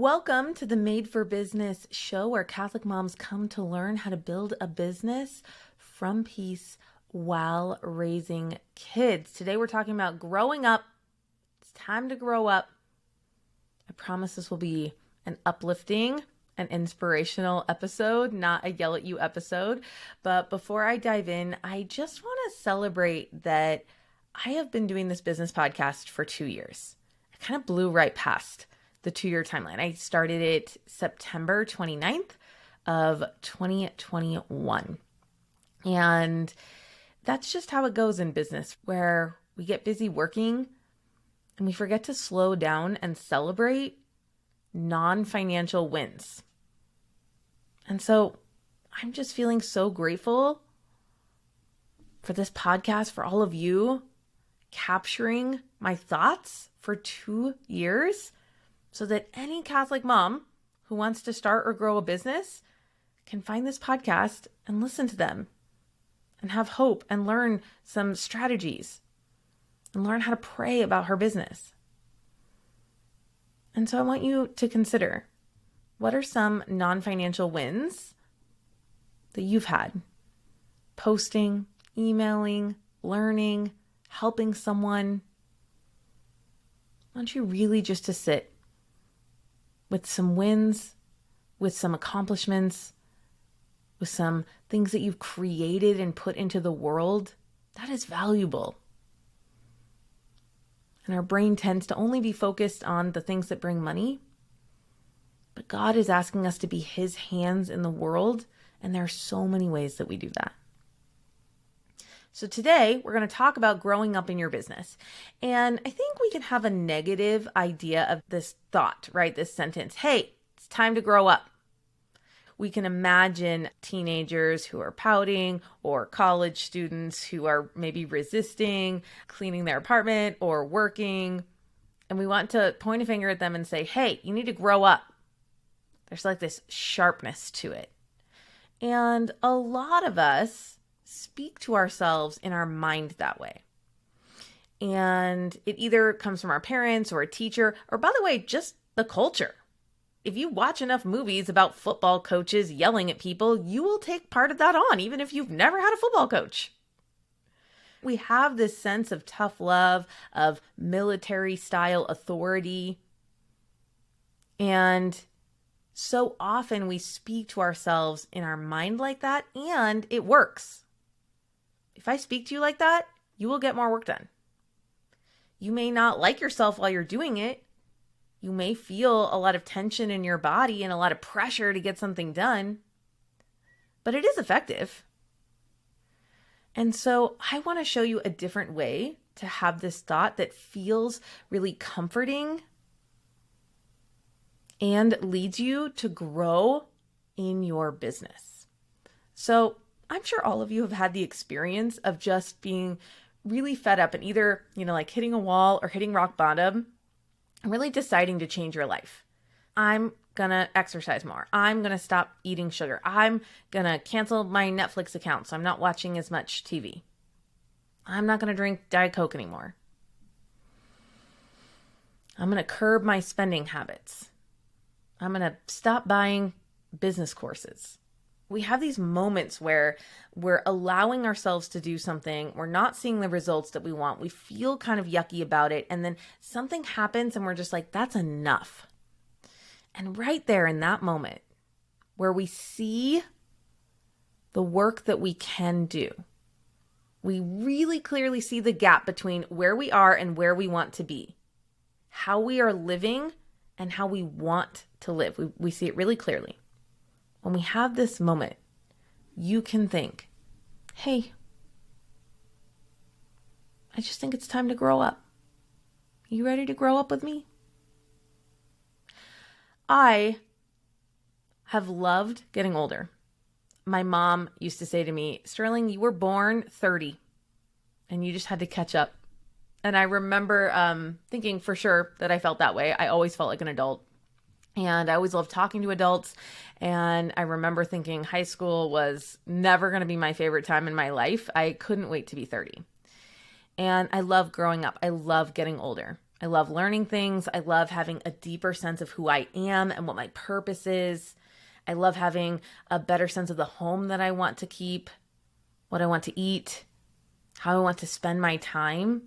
Welcome to the Made for Business show, where Catholic moms come to learn how to build a business from peace while raising kids. Today we're talking about growing up. It's time to grow up. I promise this will be an uplifting and inspirational episode, not a yell at you episode. But before I dive in, I just want to celebrate that I have been doing this business podcast for 2 years. I kind of blew right past the 2-year timeline. I started it September 29th of 2021. And that's just how it goes in business, where we get busy working and we forget to slow down and celebrate non-financial wins. And so I'm just feeling so grateful for this podcast, for all of you capturing my thoughts for 2 years, so that any Catholic mom who wants to start or grow a business can find this podcast and listen to them and have hope and learn some strategies and learn how to pray about her business. And so I want you to consider, what are some non-financial wins that you've had? Posting, emailing, learning, helping someone. I want you really just to sit with some wins, with some accomplishments, with some things that you've created and put into the world. That is valuable. And our brain tends to only be focused on the things that bring money. But God is asking us to be His hands in the world, and there are so many ways that we do that. So today, we're going to talk about growing up in your business. And I think we can have a negative idea of this thought, right? This sentence, hey, it's time to grow up. We can imagine teenagers who are pouting, or college students who are maybe resisting cleaning their apartment or working. And we want to point a finger at them and say, hey, you need to grow up. There's like this sharpness to it. And a lot of us speak to ourselves in our mind that way. And it either comes from our parents or a teacher, or, by the way, just the culture. If you watch enough movies about football coaches yelling at people, you will take part of that on, even if you've never had a football coach. We have this sense of tough love, of military-style authority. And so often we speak to ourselves in our mind like that, and it works. If I speak to you like that, you will get more work done. You may not like yourself while you're doing it. You may feel a lot of tension in your body and a lot of pressure to get something done, but it is effective. And so I want to show you a different way to have this thought that feels really comforting and leads you to grow in your business. So I'm sure all of you have had the experience of just being really fed up and either, like hitting a wall or hitting rock bottom and really deciding to change your life. I'm going to exercise more. I'm going to stop eating sugar. I'm going to cancel my Netflix account so I'm not watching as much TV. I'm not going to drink Diet Coke anymore. I'm going to curb my spending habits. I'm going to stop buying business courses. We have these moments where we're allowing ourselves to do something. We're not seeing the results that we want. We feel kind of yucky about it. And then something happens and we're just like, that's enough. And right there in that moment where we see the work that we can do, we really clearly see the gap between where we are and where we want to be, how we are living and how we want to live. We see it really clearly. When we have this moment, you can think, hey, I just think it's time to grow up. You ready to grow up with me? I have loved getting older. My mom used to say to me, Sterling, you were born 30 and you just had to catch up. And I remember thinking for sure that I felt that way. I always felt like an adult. And I always loved talking to adults. And I remember thinking high school was never going to be my favorite time in my life. I couldn't wait to be 30. And I love growing up. I love getting older. I love learning things. I love having a deeper sense of who I am and what my purpose is. I love having a better sense of the home that I want to keep, what I want to eat, how I want to spend my time.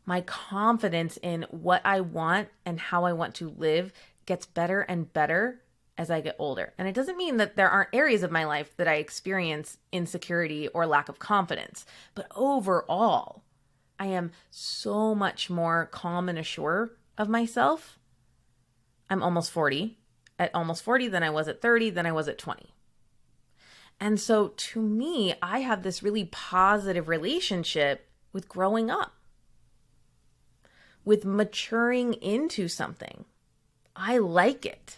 My confidence in what I want and how I want to live gets better and better as I get older. And it doesn't mean that there aren't areas of my life that I experience insecurity or lack of confidence. But overall, I am so much more calm and assured of myself. I'm almost 40. At almost 40 than I was at 30, than I was at 20. And so to me, I have this really positive relationship with growing up, with maturing into something. I like it.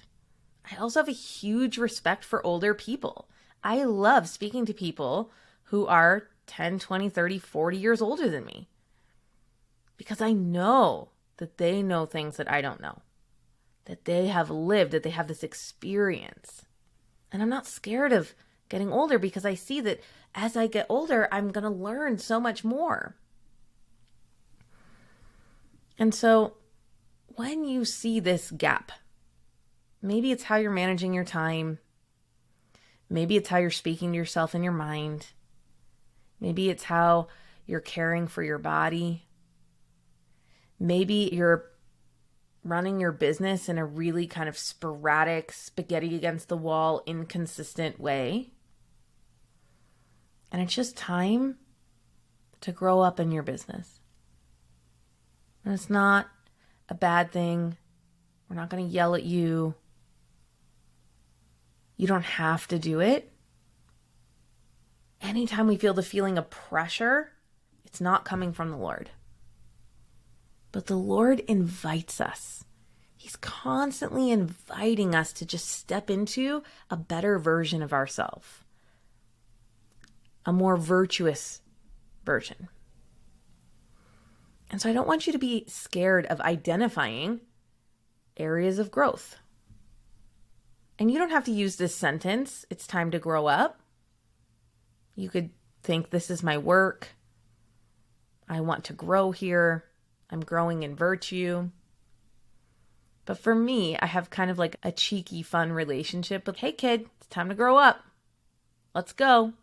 I also have a huge respect for older people. I love speaking to people who are 10, 20, 30, 40 years older than me because I know that they know things that I don't know, that they have lived, that they have this experience. And I'm not scared of getting older because I see that as I get older, I'm going to learn so much more. And so when you see this gap, maybe it's how you're managing your time. Maybe it's how you're speaking to yourself in your mind. Maybe it's how you're caring for your body. Maybe you're running your business in a really kind of sporadic, spaghetti against the wall, inconsistent way. And it's just time to grow up in your business. And it's not a bad thing. We're not going to yell at you. You don't have to do it. Anytime we feel the feeling of pressure, it's not coming from the Lord. But the Lord invites us. He's constantly inviting us to just step into a better version of ourselves, a more virtuous version. And so I don't want you to be scared of identifying areas of growth. And you don't have to use this sentence, it's time to grow up. You could think, this is my work. I want to grow here. I'm growing in virtue. But for me, I have kind of like a cheeky, fun relationship with, hey kid, it's time to grow up. Let's go.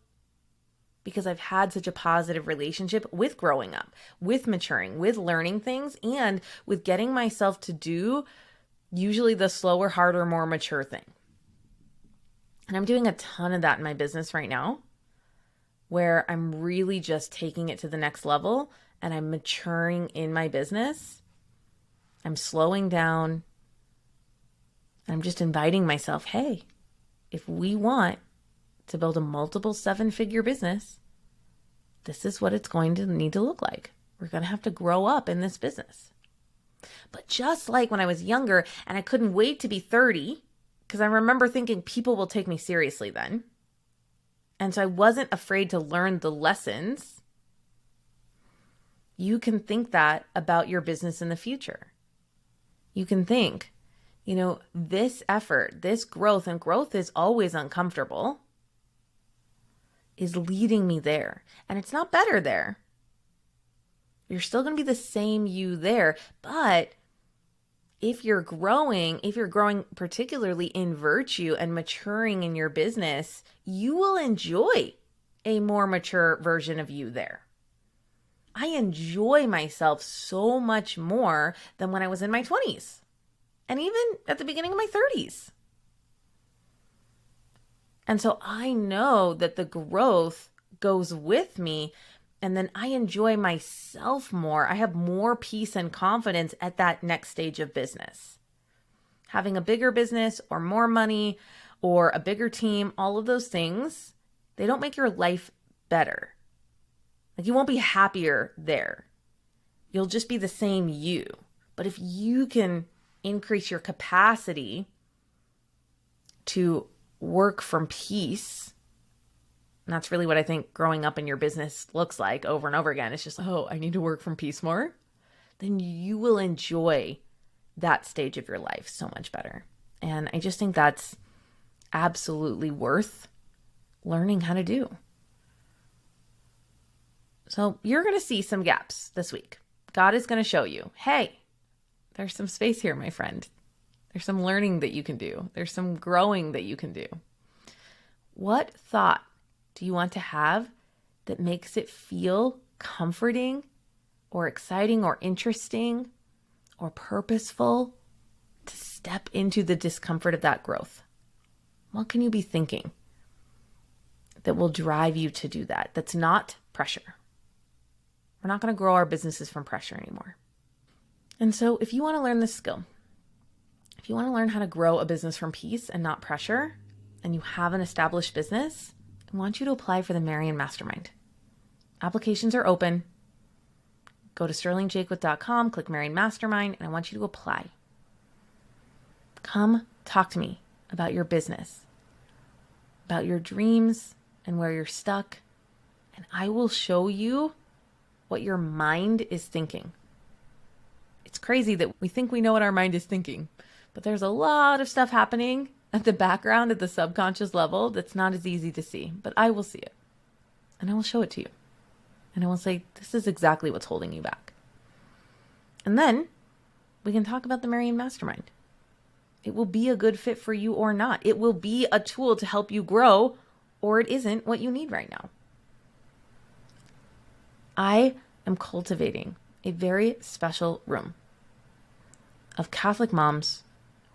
Because I've had such a positive relationship with growing up, with maturing, with learning things, and with getting myself to do usually the slower, harder, more mature thing. And I'm doing a ton of that in my business right now, where I'm really just taking it to the next level and I'm maturing in my business. I'm slowing down. I'm just inviting myself, hey, if we want to build a multiple 7-figure business, this is what it's going to need to look like. We're going to have to grow up in this business. But just like when I was younger and I couldn't wait to be 30, because I remember thinking people will take me seriously then. And so I wasn't afraid to learn the lessons. You can think that about your business in the future. You can think, this effort, this growth, and growth is always uncomfortable, is leading me there. And it's not better there. You're still going to be the same you there. But if you're growing particularly in virtue and maturing in your business, you will enjoy a more mature version of you there. I enjoy myself so much more than when I was in my 20s and even at the beginning of my 30s. And so I know that the growth goes with me, and then I enjoy myself more. I have more peace and confidence at that next stage of business. Having a bigger business or more money or a bigger team, all of those things, they don't make your life better. Like, you won't be happier there. You'll just be the same you. But if you can increase your capacity to work from peace, and that's really what I think growing up in your business looks like over and over again. It's just, I need to work from peace more. Then you will enjoy that stage of your life so much better. And I just think that's absolutely worth learning how to do. So you're going to see some gaps this week. God is going to show you, hey, there's some space here, my friend. There's some learning that you can do. There's some growing that you can do. What thought do you want to have that makes it feel comforting or exciting or interesting or purposeful to step into the discomfort of that growth? What can you be thinking that will drive you to do that? That's not pressure. We're not going to grow our businesses from pressure anymore. And so if you want to learn this skill, if you want to learn how to grow a business from peace and not pressure, and you have an established business, I want you to apply for the Marian Mastermind. Applications are open. Go to sterlingjaquith.com, click Marian Mastermind, and I want you to apply. Come talk to me about your business, about your dreams and where you're stuck, and I will show you what your mind is thinking. It's crazy that we think we know what our mind is thinking, but there's a lot of stuff happening at the background, at the subconscious level, that's not as easy to see, but I will see it, and I will show it to you. And I will say, this is exactly what's holding you back. And then we can talk about the Marian Mastermind. It will be a good fit for you or not. It will be a tool to help you grow, or it isn't what you need right now. I am cultivating a very special room of Catholic moms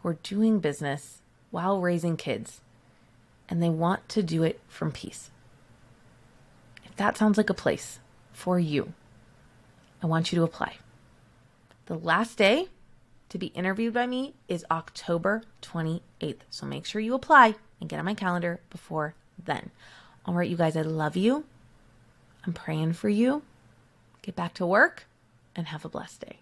who are doing business while raising kids, and they want to do it from peace. If that sounds like a place for you, I want you to apply. The last day to be interviewed by me is October 28th. So make sure you apply and get on my calendar before then. All right, you guys, I love you. I'm praying for you. Get back to work and have a blessed day.